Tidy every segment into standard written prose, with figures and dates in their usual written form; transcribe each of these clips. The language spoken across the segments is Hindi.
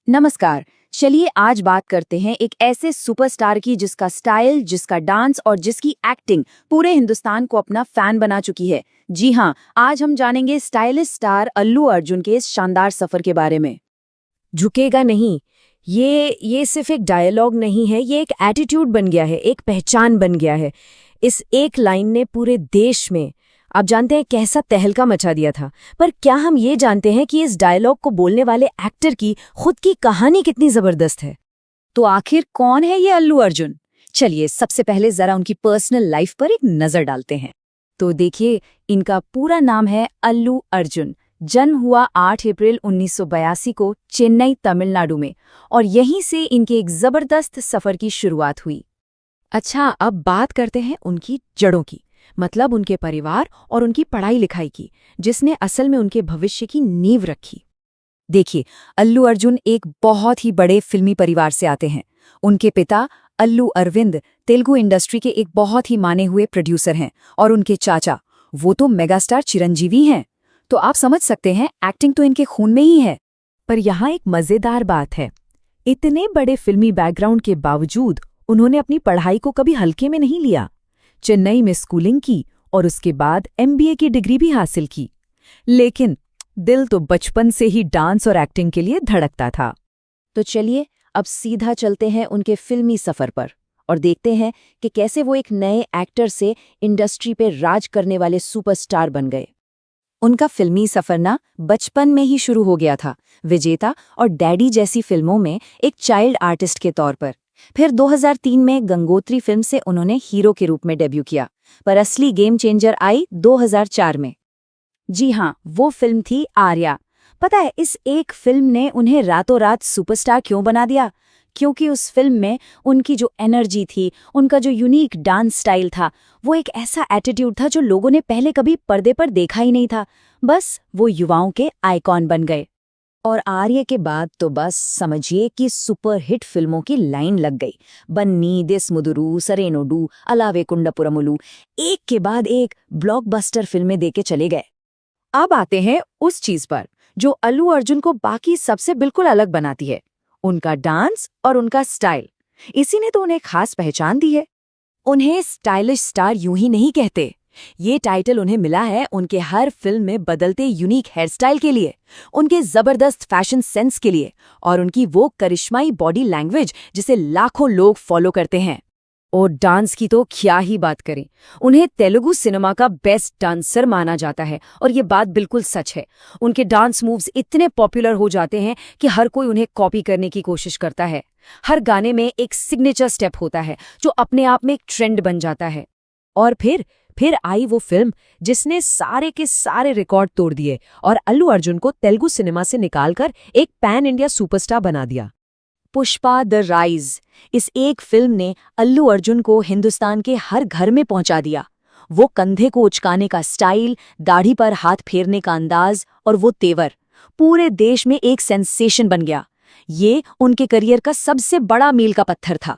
नमस्कार। चलिए आज बात करते हैं एक ऐसे सुपरस्टार की जिसका स्टाइल, जिसका डांस और जिसकी एक्टिंग पूरे हिंदुस्तान को अपना फैन बना चुकी है। जी हाँ, आज हम जानेंगे स्टाइलिश स्टार अल्लू अर्जुन के इस शानदार सफर के बारे में। झुकेगा नहीं, ये सिर्फ एक डायलॉग नहीं है, ये एक एटीट्यूड बन गया है, एक पहचान बन गया है। इस एक लाइन ने पूरे देश में, आप जानते हैं, कैसा तहलका मचा दिया था। पर क्या हम ये जानते हैं कि इस डायलॉग को बोलने वाले एक्टर की खुद की कहानी कितनी जबरदस्त है? तो आखिर कौन है ये अल्लू अर्जुन? चलिए सबसे पहले जरा उनकी पर्सनल लाइफ पर एक नजर डालते हैं। तो देखिए, इनका पूरा नाम है अल्लू अर्जुन। जन्म हुआ 8 अप्रैल 1982 को चेन्नई, तमिलनाडु में, और यहीं से इनके एक जबरदस्त सफर की शुरुआत हुई। अच्छा, अब बात करते हैं उनकी जड़ों की, मतलब उनके परिवार और उनकी पढ़ाई लिखाई की, जिसने असल में उनके भविष्य की नींव रखी। देखिए, अल्लू अर्जुन एक बहुत ही बड़े फिल्मी परिवार से आते हैं। उनके पिता अल्लू अरविंद तेलुगु इंडस्ट्री के एक बहुत ही माने हुए प्रोड्यूसर हैं, और उनके चाचा, वो तो मेगास्टार चिरंजीवी हैं। तो आप समझ सकते हैं, एक्टिंग तो इनके खून में ही है। पर यहाँ एक मजेदार बात है, इतने बड़े फिल्मी बैकग्राउंड के बावजूद उन्होंने अपनी पढ़ाई को कभी हल्के में नहीं लिया। चेन्नई में स्कूलिंग की और उसके बाद MBA की डिग्री भी हासिल की। लेकिन दिल तो बचपन से ही डांस और एक्टिंग के लिए धड़कता था। तो चलिए अब सीधा चलते हैं उनके फिल्मी सफर पर और देखते हैं कि कैसे वो एक नए एक्टर से इंडस्ट्री पे राज करने वाले सुपरस्टार बन गए। उनका फिल्मी सफर ना बचपन में ही शुरू हो गया था, विजेता और डैडी जैसी फिल्मों में एक चाइल्ड आर्टिस्ट के तौर पर। फिर 2003 में गंगोत्री फिल्म से उन्होंने हीरो के रूप में डेब्यू किया, पर असली गेम चेंजर आई 2004 में। जी हाँ, वो फिल्म थी आर्या। पता है, इस एक फिल्म ने उन्हें रातों रात सुपरस्टार क्यों बना दिया? क्योंकि उस फिल्म में उनकी जो एनर्जी थी, उनका जो यूनिक डांस स्टाइल था, वो एक ऐसा एटीट्यूड था जो लोगों ने पहले कभी पर्दे पर देखा ही नहीं था। बस वो युवाओं के आइकॉन बन गए। और आर्य के बाद तो बस समझिए कि सुपर हिट फिल्मों की लाइन लग गई। बन्नी, देसमुदुरु, सरेनोडु, अलावे कुंडपुरमुलु, एक के बाद एक ब्लॉकबस्टर फिल्में देके चले गए। अब आते हैं उस चीज पर जो अल्लू अर्जुन को बाकी सबसे बिल्कुल अलग बनाती है, उनका डांस और उनका स्टाइल। इसी ने तो उन्हें खास पहचान दी है। उन्हें स्टाइलिश स्टार यूं ही नहीं कहते, ये टाइटल उन्हें मिला है उनके हर फिल्म में बदलते यूनिक हेयर स्टाइल के लिए, उनके जबरदस्त फैशन सेंस के लिए, और उनकी वो करिश्माई बॉडी लैंग्वेज जिसे लाखों लोग फॉलो करते हैं। और डांस की तो क्या ही बात करें, उन्हें तेलुगु सिनेमा का बेस्ट डांसर माना जाता है, और ये बात बिल्कुल सच है। उनके डांस मूव्स इतने पॉपुलर हो जाते हैं कि हर कोई उन्हें कॉपी करने की कोशिश करता है। हर गाने में एक सिग्नेचर स्टेप होता है जो अपने आप में एक ट्रेंड बन जाता है। और फिर आई वो फिल्म जिसने सारे के सारे रिकॉर्ड तोड़ दिए और अल्लू अर्जुन को तेलुगु सिनेमा से निकालकर एक पैन इंडिया सुपरस्टार बना दिया। पुष्पा द राइज, इस एक फिल्म ने अल्लू अर्जुन को हिंदुस्तान के हर घर में पहुंचा दिया। वो कंधे को उचकाने का स्टाइल, दाढ़ी पर हाथ फेरने का अंदाज और वो तेवर पूरे देश में एक सेंसेशन बन गया। ये उनके करियर का सबसे बड़ा मील का पत्थर था।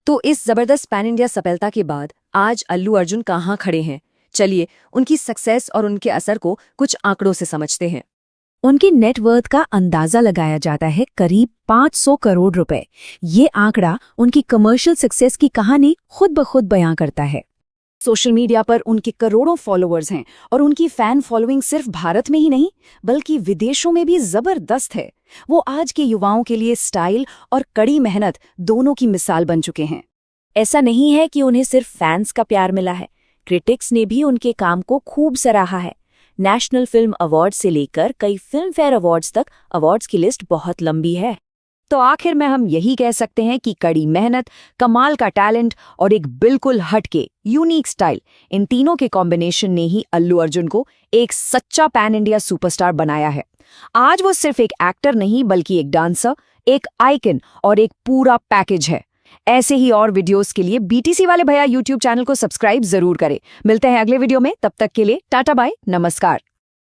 तो इस जबरदस्त पैन इंडिया सफलता के बाद आज अल्लू अर्जुन कहाँ खड़े हैं? चलिए उनकी सक्सेस और उनके असर को कुछ आंकड़ों से समझते हैं। उनकी नेटवर्थ का अंदाजा लगाया जाता है करीब 500 करोड़ रुपए। ये आंकड़ा उनकी कमर्शियल सक्सेस की कहानी खुद ब खुद बयां करता है। सोशल मीडिया पर उनके करोड़ों फॉलोअर्स हैं और उनकी फैन फॉलोइंग सिर्फ भारत में ही नहीं बल्कि विदेशों में भी जबरदस्त है। वो आज के युवाओं के लिए स्टाइल और कड़ी मेहनत दोनों की मिसाल बन चुके हैं। ऐसा नहीं है कि उन्हें सिर्फ फैंस का प्यार मिला है, क्रिटिक्स ने भी उनके काम को खूब सराहा है। नेशनल फिल्म अवार्ड से लेकर कई फिल्म फेयर अवार्ड्स तक अवार्ड्स की लिस्ट बहुत लंबी है। तो आखिर में हम यही कह सकते हैं कि कड़ी मेहनत, कमाल का टैलेंट और एक बिल्कुल हटके यूनिक स्टाइल, इन तीनों के कॉम्बिनेशन ने ही अल्लू अर्जुन को एक सच्चा पैन इंडिया सुपरस्टार बनाया है। आज वो सिर्फ एक एक्टर नहीं बल्कि एक डांसर, एक आइकन और एक पूरा पैकेज है। ऐसे ही और वीडियोस के लिए BTC वाले भैया YouTube चैनल को सब्सक्राइब जरूर करें। मिलते हैं अगले वीडियो में, तब तक के लिए टाटा बाय, नमस्कार।